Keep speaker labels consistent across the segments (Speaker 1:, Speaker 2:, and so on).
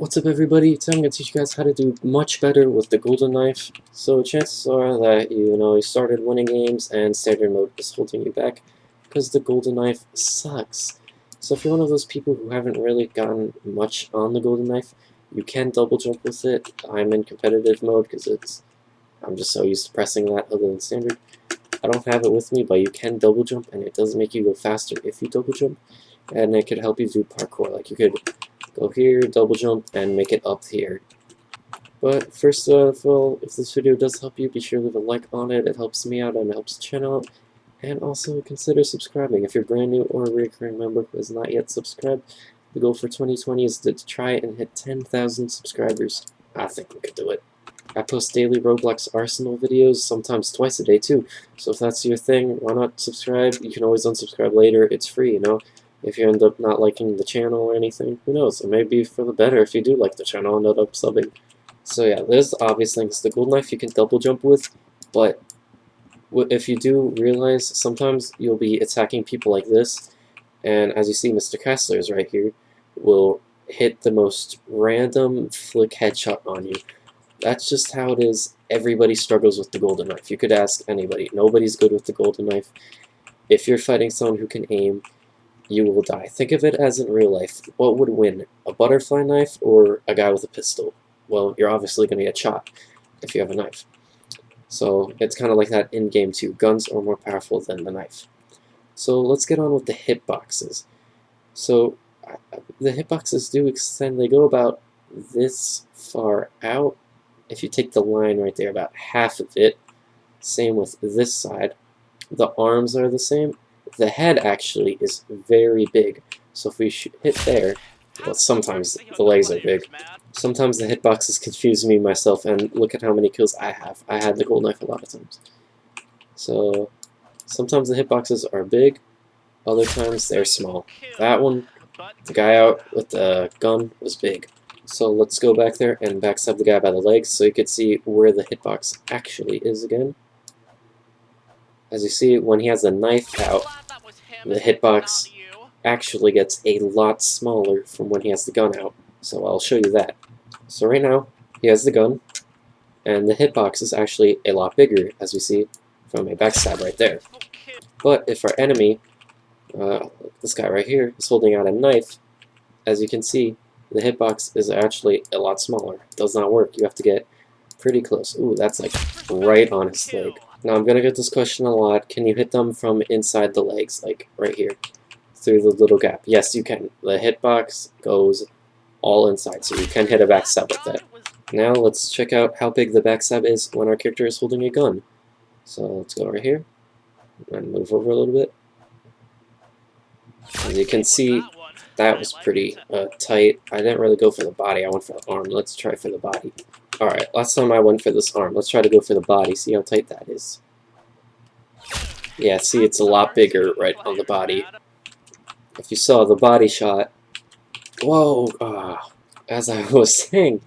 Speaker 1: What's up everybody, today I'm going to teach you guys how to do much better with the golden knife. So chances are that you started winning games and standard mode is holding you back because the golden knife sucks. So if you're one of those people who haven't really gotten much on the golden knife, you can double jump with it. I'm in competitive mode because I'm just so used to pressing that other than standard. I don't have it with me, but you can double jump and it does make you go faster if you double jump, and it could help you do parkour. Like you could go here, double jump, and make it up here. But first of all, if this video does help you, be sure to leave a like on it. It helps me out and it helps the channel out. And also consider subscribing if you're brand new or a recurring member who has not yet subscribed. The goal for 2020 is to try and hit 10,000 subscribers. I think we could do it. I post daily Roblox Arsenal videos, sometimes twice a day too. So if that's your thing, why not subscribe? You can always unsubscribe later. It's free, you know. If you end up not liking the channel or anything, who knows? It may be for the better if you do like the channel and end up subbing. So yeah, there's the obvious things. The gold knife you can double jump with, but if you do realize, sometimes you'll be attacking people like this, and as you see, Mr. Kessler is right here, will hit the most random flick headshot on you. That's just how it is. Everybody struggles with the golden knife. You could ask anybody. Nobody's good with the golden knife. If you're fighting someone who can aim, you will die. Think of it as in real life. What would win? A butterfly knife or a guy with a pistol? Well, you're obviously going to get shot if you have a knife. So it's kind of like that in game too. Guns are more powerful than the knife. So let's get on with the hitboxes. So the hitboxes do extend. They go about this far out. If you take the line right there, about half of it. Same with this side. The arms are the same. The head actually is very big, so if we hit there, well, sometimes the legs are big. Sometimes the hitboxes confuse me myself, and look at how many kills I have. I had the gold knife a lot of times. So sometimes the hitboxes are big, other times they're small. That one, the guy out with the gun, was big. So let's go back there and backstab the guy by the legs so you can see where the hitbox actually is again. As you see, when he has the knife out, the hitbox actually gets a lot smaller from when he has the gun out. So I'll show you that. So right now, he has the gun, and the hitbox is actually a lot bigger, as we see from a backstab right there. But if our enemy, this guy right here, is holding out a knife, as you can see, the hitbox is actually a lot smaller. It does not work. You have to get pretty close. Ooh, that's like right on his leg. Now I'm gonna get this question a lot. Can you hit them from inside the legs, like right here, through the little gap? Yes, you can. The hitbox goes all inside, so you can hit a backstab with that. Now let's check out how big the backstab is when our character is holding a gun. So let's go right here and move over a little bit. As you can see, that was pretty tight. I didn't really go for the body. I went for the arm. Let's try for the body. Alright, last time I went for this arm. Let's try to go for the body, see how tight that is. Yeah, see, it's a lot bigger right on the body. If you saw the body shot... Whoa! As I was saying,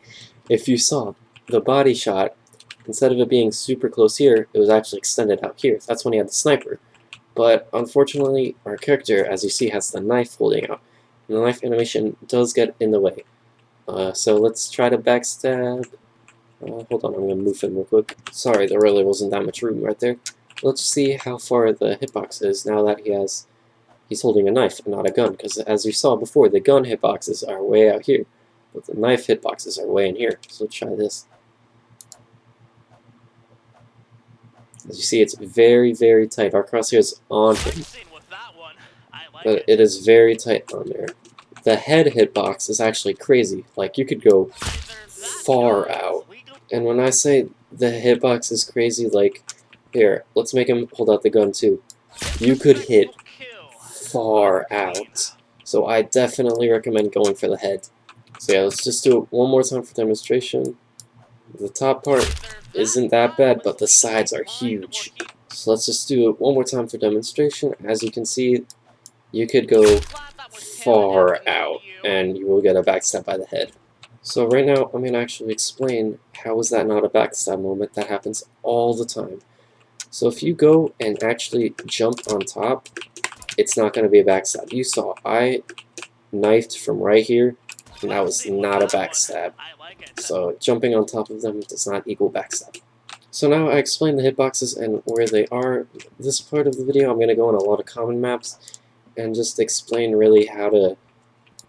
Speaker 1: if you saw the body shot, instead of it being super close here, it was actually extended out here. That's when he had the sniper. But unfortunately, our character, as you see, has the knife holding out. And the knife animation does get in the way. So let's try to backstab... hold on, I'm going to move him real quick. Sorry, there really wasn't that much room right there. Let's see how far the hitbox is now that he's holding a knife and not a gun. Because as you saw before, the gun hitboxes are way out here. But the knife hitboxes are way in here. So let's try this. As you see, it's very, very tight. Our crosshair is on him. But it is very tight on there. The head hitbox is actually crazy. Like, you could go far out. And when I say the hitbox is crazy, like, here, let's make him hold out the gun too. You could hit far out. So I definitely recommend going for the head. So yeah, let's just do it one more time for demonstration. The top part isn't that bad, but the sides are huge. So let's just do it one more time for demonstration. As you can see, you could go far out, and you will get a backstab by the head. So right now, I'm going to actually explain how is that not a backstab moment. That happens all the time. So if you go and actually jump on top, it's not going to be a backstab. You saw I knifed from right here and that was not a backstab. So jumping on top of them does not equal backstab. So now I explained the hitboxes and where they are. This part of the video I'm going to go on a lot of common maps and just explain really how to,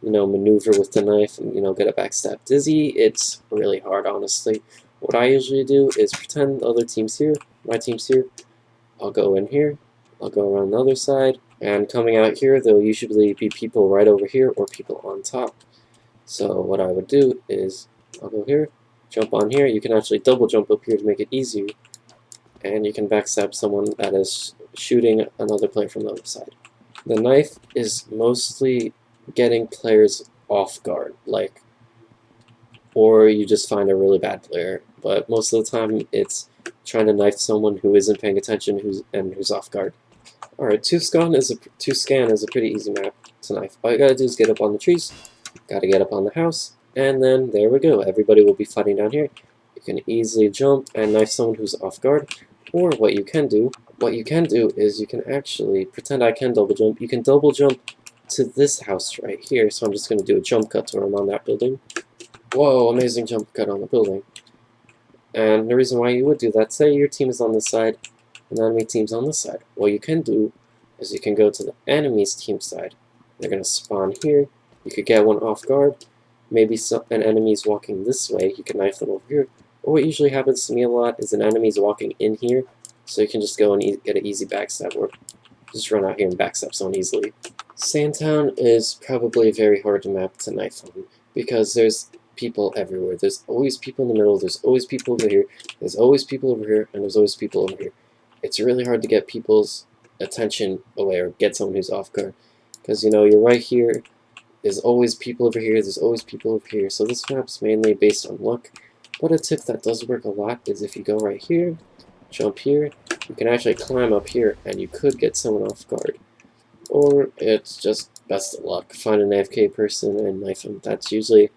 Speaker 1: maneuver with the knife and, get a backstab dizzy. It's really hard, honestly. What I usually do is pretend the other team's here, my team's here. I'll go in here, I'll go around the other side, and coming out here, there'll usually be people right over here or people on top. So what I would do is, I'll go here, jump on here. You can actually double jump up here to make it easier, and you can backstab someone that is shooting another player from the other side. The knife is mostly getting players off guard, or you just find a really bad player, but most of the time it's trying to knife someone who isn't paying attention who's off guard. Alright, Toolscan is a pretty easy map to knife. All you gotta do is get up on the trees, gotta get up on the house, and then there we go. Everybody will be fighting down here. You can easily jump and knife someone who's off guard, or what you can do is you can actually pretend I can double jump. You can double jump to this house right here, so I'm just gonna do a jump cut to where I'm on that building. Whoa, amazing jump cut on the building. And the reason why you would do that, say your team is on this side, and the enemy team's on this side. What you can do is you can go to the enemy's team side. They're going to spawn here. You could get one off guard. Maybe an enemy's walking this way. You can knife them over here. Or what usually happens to me a lot is an enemy's walking in here, so you can just go and get an easy backstab, or just run out here and backstab someone easily. Sandtown is probably very hard to map to knife on, because there's people everywhere. There's always people in the middle, there's always people over here, there's always people over here, and there's always people over here. It's really hard to get people's attention away or get someone who's off guard, because you're right here, there's always people over here, there's always people over here. So this map's mainly based on luck, but a tip that does work a lot is if you go right here, jump here, you can actually climb up here and you could get someone off guard. Or it's just best of luck, find an AFK person and knife them. That's usually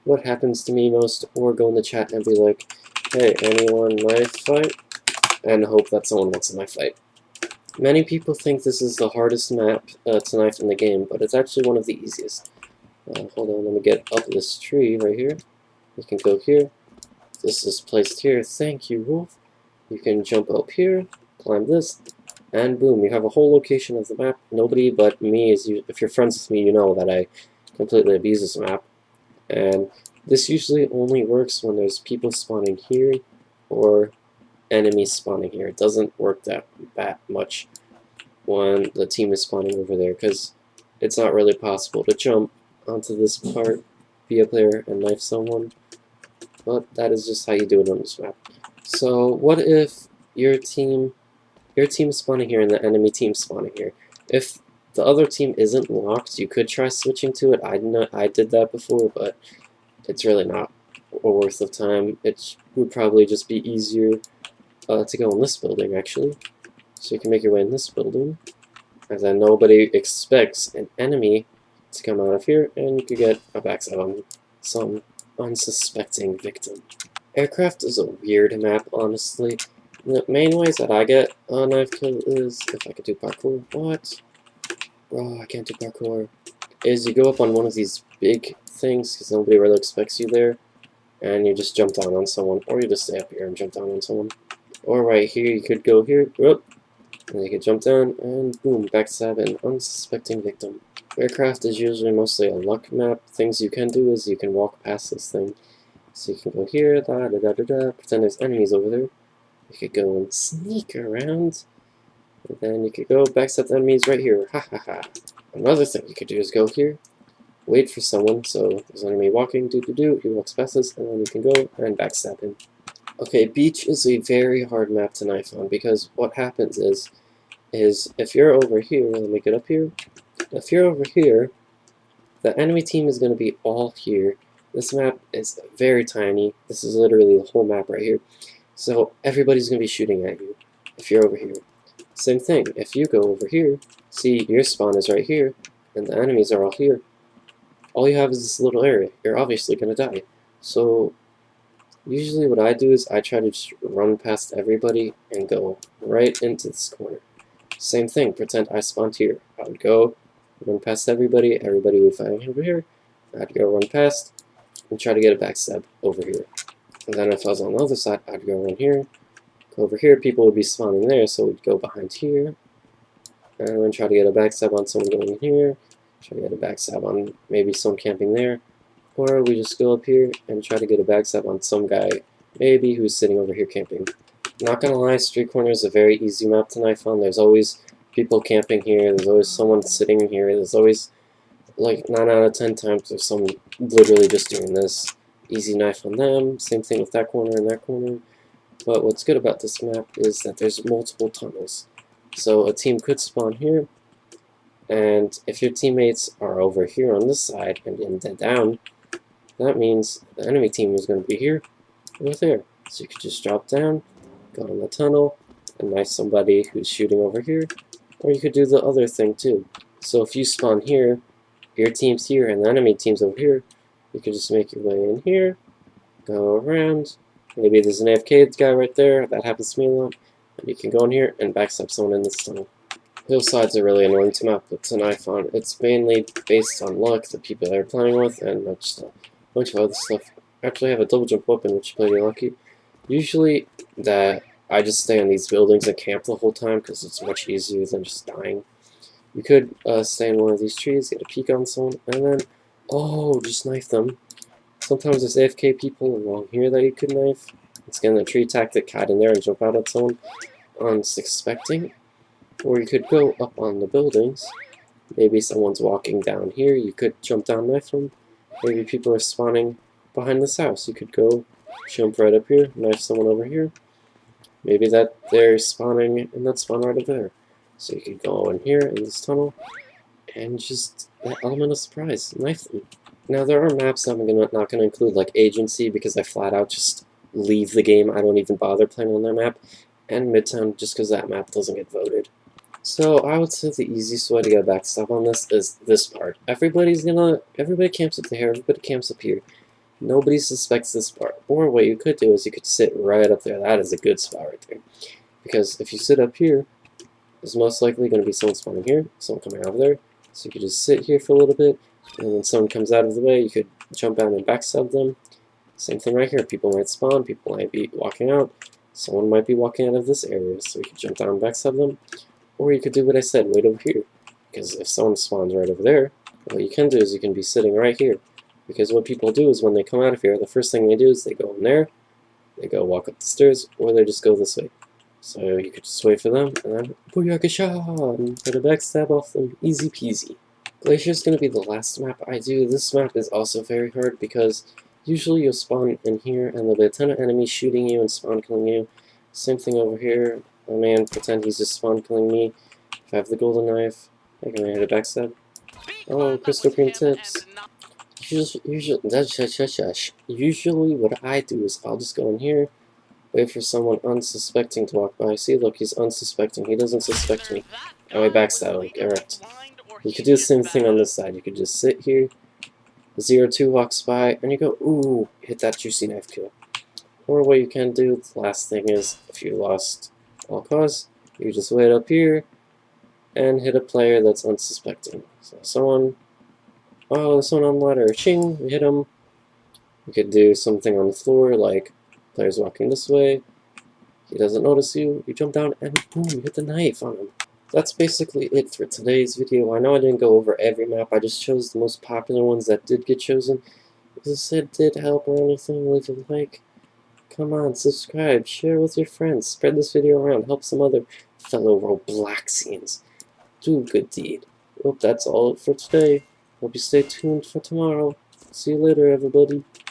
Speaker 1: what happens to me most. Or go in the chat and be like, hey, anyone knife fight? And hope that someone wants a knife fight. Many people think this is the hardest map to knife in the game, but it's actually one of the easiest. Hold on, let me get up this tree right here. You can go here. This is placed here. Thank you, Wolf. You can jump up here, climb this, and boom, you have a whole location of the map. Nobody but me if you're friends with me, you know that I completely abuse this map. And this usually only works when there's people spawning here or enemies spawning here. It doesn't work that much when the team is spawning over there, because it's not really possible to jump onto this part, be a player, and knife someone. But that is just how you do it on this map. So what if your team is spawning here and the enemy team spawning here? If the other team isn't locked, you could try switching to it. I did that before, but it's really not worth of time. It would probably just be easier to go in this building, actually. So you can make your way in this building, and then nobody expects an enemy to come out of here, and you could get a backstab on some unsuspecting victim. Aircraft is a weird map, honestly. The main ways that I get a knife kill is, if I could do parkour, what? Bro, I can't do parkour. Is you go up on one of these big things, because nobody really expects you there, and you just jump down on someone, or you just stay up here and jump down on someone. Or right here, you could go here, whoop, and you could jump down, and boom, backstab an unsuspecting victim. Aircraft is usually mostly a luck map. Things you can do is you can walk past this thing. So you can go here, pretend there's enemies over there. You could go and sneak around, and then you could go backstab the enemies right here, ha ha ha. Another thing you could do is go here, wait for someone, so there's an enemy walking, he walks past us, and then you can go and backstab him. Okay, beach is a very hard map to knife on, because what happens is if you're over here, let me get up here, if you're over here, the enemy team is going to be all here. This map is very tiny. This is literally the whole map right here. So everybody's going to be shooting at you if you're over here. Same thing, if you go over here, see your spawn is right here, and the enemies are all here. All you have is this little area. You're obviously going to die. So usually what I do is I try to just run past everybody and go right into this corner. Same thing, pretend I spawned here. I would go, run past everybody would be fighting over here, I'd go run past and try to get a backstab over here. And then if I was on the other side, I'd go run here, go over here, people would be spawning there, so we'd go behind here, and then try to get a backstab on someone going here, try to get a backstab on maybe someone camping there, or we just go up here and try to get a backstab on some guy, maybe who's sitting over here camping. Not gonna lie, Street Corner is a very easy map to knife on. There's always people camping here, there's always someone sitting here, there's always, like, 9 out of 10 times there's someone literally just doing this. Easy knife on them, same thing with that corner and that corner. But what's good about this map is that there's multiple tunnels. So a team could spawn here, and if your teammates are over here on this side and dead down, that means the enemy team is going to be here or there. So you could just drop down, go in the tunnel, and knife somebody who's shooting over here, or you could do the other thing too. So if you spawn here, your team's here and the enemy team's over here, you could just make your way in here, go around, maybe there's an AFK guy right there, that happens to me a lot, and you can go in here and backstab someone in this tunnel. Hillside's a really annoying to map, but tonight I found it's mainly based on luck, the people they're playing with, and just a bunch of other stuff. Actually, I have a double jump weapon, which is pretty lucky. Usually, that I just stay on these buildings and camp the whole time, because it's much easier than just dying. You could stay in one of these trees, get a peek on someone, and then, oh, just knife them. Sometimes there's AFK people along here that you could knife. It's again a tree tactic, hide in there and jump out at someone unsuspecting. Or you could go up on the buildings. Maybe someone's walking down here, you could jump down, knife them. Maybe people are spawning behind this house. You could go jump right up here, knife someone over here. Maybe that they're spawning in that spawn right over there. So you could go in here in this tunnel and just that element of surprise, knife them. Now there are maps I'm not gonna include, like Agency, because I flat out just leave the game. I don't even bother playing on that map, and Midtown just because that map doesn't get voted. So I would say the easiest way to get a backstab on this is this part. Everybody camps up there, everybody camps up here. Nobody suspects this part. Or what you could do is you could sit right up there. That is a good spot right there. Because if you sit up here, there's most likely going to be someone spawning here, someone coming over there. So you could just sit here for a little bit, and when someone comes out of the way, you could jump out and backstab them. Same thing right here. People might spawn, people might be walking out, someone might be walking out of this area, so you could jump down and backstab them. Or you could do what I said, wait over here. Because if someone spawns right over there, what you can do is you can be sitting right here. Because what people do is when they come out of here, the first thing they do is they go in there, they go walk up the stairs, or they just go this way. So you could just wait for them, and then booyaka shot, and put a backstab off them, easy peasy. Glacier is going to be the last map I do. This map is also very hard because usually you'll spawn in here and there'll be a ton of enemies shooting you and spawn killing you. Same thing over here. Oh man, pretend he's just spawn killing me. If I have the golden knife, I can hit a backstab. Oh, crystal cream tips. Usually what I do is I'll just go in here, wait for someone unsuspecting to walk by. See, look, he's unsuspecting. He doesn't suspect me. And I backstab him. Correct. You could do the same thing on this side. You could just sit here, 0-2 walks by, and you go, ooh, hit that juicy knife kill. Or what you can do, the last thing is, if you lost all cause, you just wait up here and hit a player that's unsuspecting. So someone, oh, there's someone on the ladder, ching, you hit him. You could do something on the floor, like player's walking this way, he doesn't notice you, you jump down and boom, you hit the knife on him. That's basically it for today's video. I know I didn't go over every map, I just chose the most popular ones that did get chosen. If this did help or anything, leave a like. Come on, subscribe, share with your friends, spread this video around, help some other fellow Robloxians. Do a good deed. Well, that's all for today. Hope you stay tuned for tomorrow. See you later, everybody.